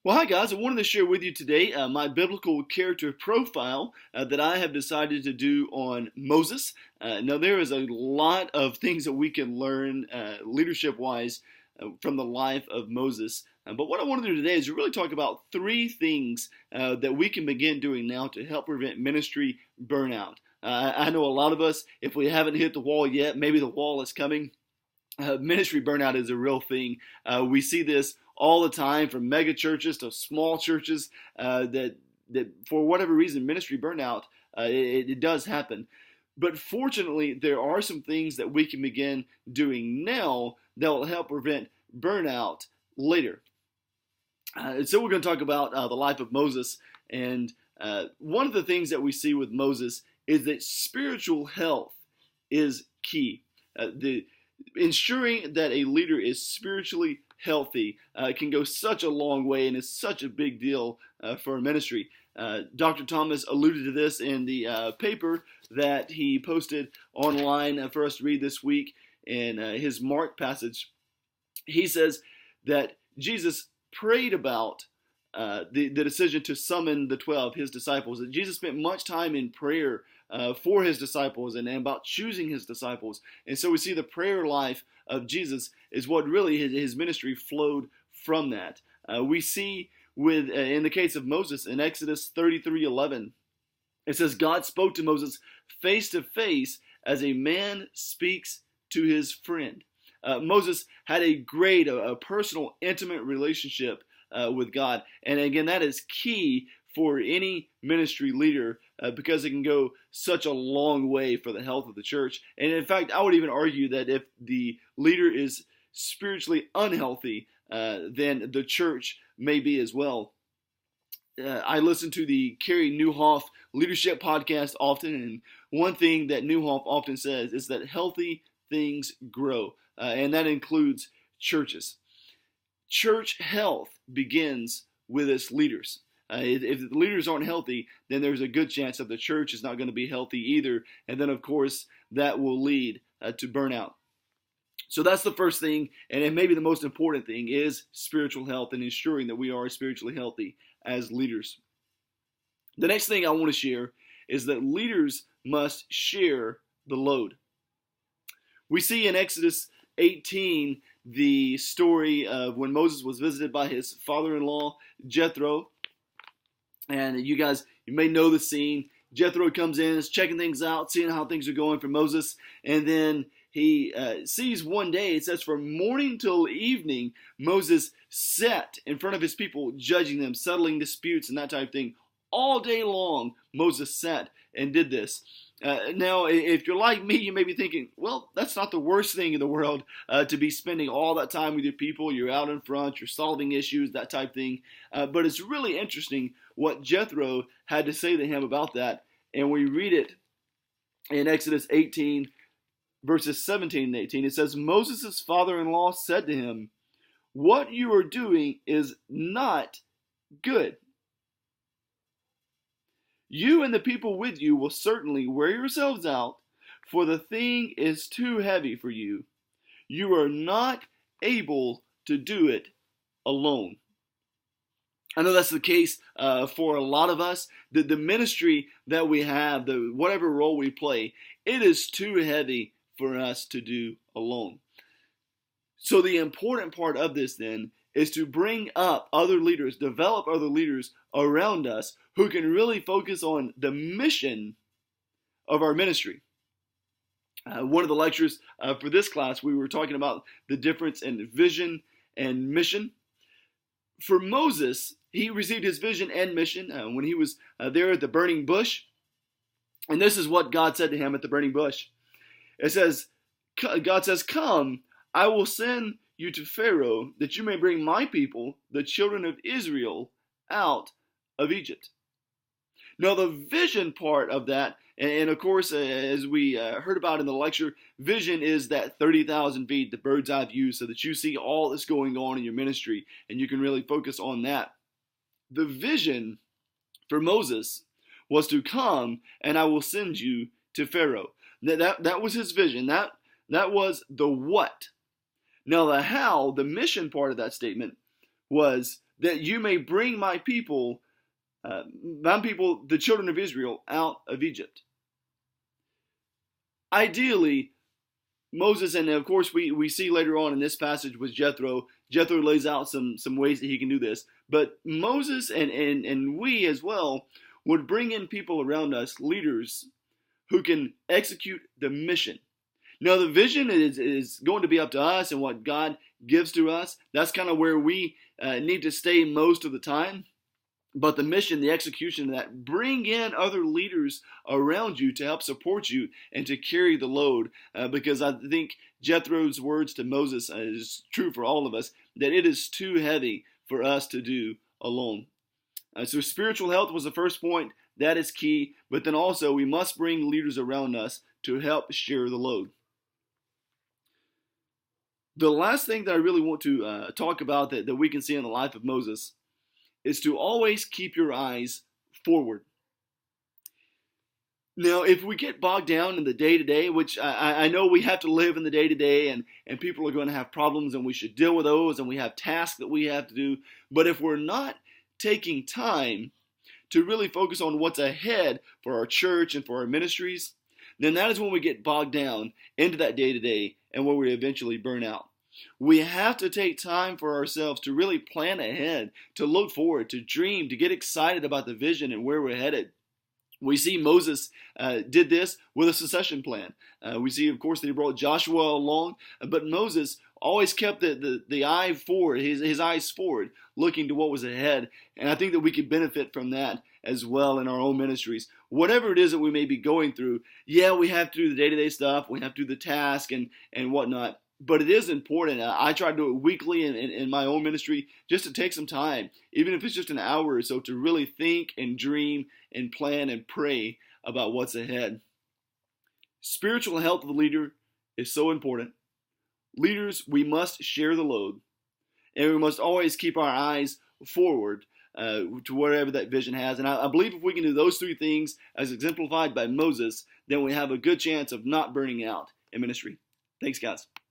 Well, hi guys. I wanted to share with you today my biblical character profile that I have decided to do on Moses. Now, there is a lot of things that we can learn leadership wise from the life of Moses. But what I want to do today is really talk about three things that we can begin doing now to help prevent ministry burnout. I know a lot of us, if we haven't hit the wall yet, maybe the wall is coming. Ministry burnout is a real thing. We see this all the time from mega churches to small churches that for whatever reason, ministry burnout, it does happen. But fortunately, there are some things that we can begin doing now that will help prevent burnout later. So we're going to talk about the life of Moses. And one of the things that we see with Moses is that spiritual health is key. Ensuring that a leader is spiritually healthy can go such a long way and is such a big deal for a ministry. Dr. Thomas alluded to this in the paper that he posted online for us to read this week in his Mark passage. He says that Jesus prayed about the decision to summon the 12, his disciples. That Jesus spent much time in prayer for his disciples and about choosing his disciples. And so we see the prayer life of Jesus is what really his ministry flowed from that. We see in the case of Moses in Exodus 33:11, it says, God spoke to Moses face to face as a man speaks to his friend. Moses had a personal, intimate relationship with God. And again, that is key for any ministry leader because it can go such a long way for the health of the church. And in fact, I would even argue that if the leader is spiritually unhealthy, then the church may be as well. I listen to the Carey Nieuwhof leadership podcast often, and one thing that Nieuwhof often says is that healthy things grow, and that includes churches. Church health begins with its leaders. If the leaders aren't healthy, then there's a good chance that the church is not going to be healthy either. And then, of course, that will lead to burnout. So that's the first thing, and maybe the most important thing is spiritual health and ensuring that we are spiritually healthy as leaders. The next thing I want to share is that leaders must share the load. We see in Exodus 18 the story of when Moses was visited by his father-in-law, Jethro. And you may know the scene. Jethro comes in, is checking things out, seeing how things are going for Moses. And then he sees one day, it says, from morning till evening, Moses sat in front of his people, judging them, settling disputes and that type of thing. All day long, Moses sat and did this. Now, if you're like me, you may be thinking, well, that's not the worst thing in the world to be spending all that time with your people. You're out in front, you're solving issues, that type of thing. But it's really interesting what Jethro had to say to him about that. And we read it in Exodus 18, verses 17 and 18. It says, Moses' father-in-law said to him, what you are doing is not good. You and the people with you will certainly wear yourselves out, for the thing is too heavy for you. You are not able to do it alone. I know that's the case for a lot of us. The ministry that we have, whatever role we play, it is too heavy for us to do alone. So the important part of this then is to bring up other leaders, develop other leaders around us who can really focus on the mission of our ministry. One of the lectures for this class, we were talking about the difference in vision and mission. For Moses, he received his vision and mission when he was there at the burning bush. And this is what God said to him at the burning bush. It says, God says, come, I will send you to Pharaoh that you may bring my people, the children of Israel, out of Egypt. Now the vision part of that, and of course as we heard about in the lecture, vision is that 30,000 feet, the bird's eye view, so that you see all that's going on in your ministry and you can really focus on that. The vision for Moses was to come and I will send you to Pharaoh. That was his vision. That was the what. Now the how, the mission part of that statement was that you may bring my people, the children of Israel, out of Egypt. Ideally, Moses, and of course we see later on in this passage with Jethro lays out some ways that he can do this. But Moses and we as well would bring in people around us, leaders, who can execute the mission. Now the vision is going to be up to us and what God gives to us. That's kind of where we need to stay most of the time. But the mission, the execution of that, bring in other leaders around you to help support you and to carry the load. Because I think Jethro's words to Moses is true for all of us, that it is too heavy for us to do alone. So spiritual health was the first point. That is key. But then also we must bring leaders around us to help share the load. The last thing that I really want to talk about that we can see in the life of Moses is to always keep your eyes forward. Now, if we get bogged down in the day-to-day, which I know we have to live in the day-to-day, and people are going to have problems, and we should deal with those, and we have tasks that we have to do, but if we're not taking time to really focus on what's ahead for our church and for our ministries, then that is when we get bogged down into that day-to-day and where we eventually burn out. We have to take time for ourselves to really plan ahead, to look forward, to dream, to get excited about the vision and where we're headed. We see Moses did this with a succession plan. We see, of course, that he brought Joshua along, but Moses always kept the eye forward, his eyes forward, looking to what was ahead. And I think that we could benefit from that as well in our own ministries. Whatever it is that we may be going through, yeah, we have to do the day-to-day stuff, we have to do the task and whatnot. But it is important. I try to do it weekly in my own ministry just to take some time, even if it's just an hour or so, to really think and dream and plan and pray about what's ahead. Spiritual health of the leader is so important. Leaders, we must share the load, and we must always keep our eyes forward to wherever that vision has. And I believe if we can do those three things as exemplified by Moses, then we have a good chance of not burning out in ministry. Thanks, guys.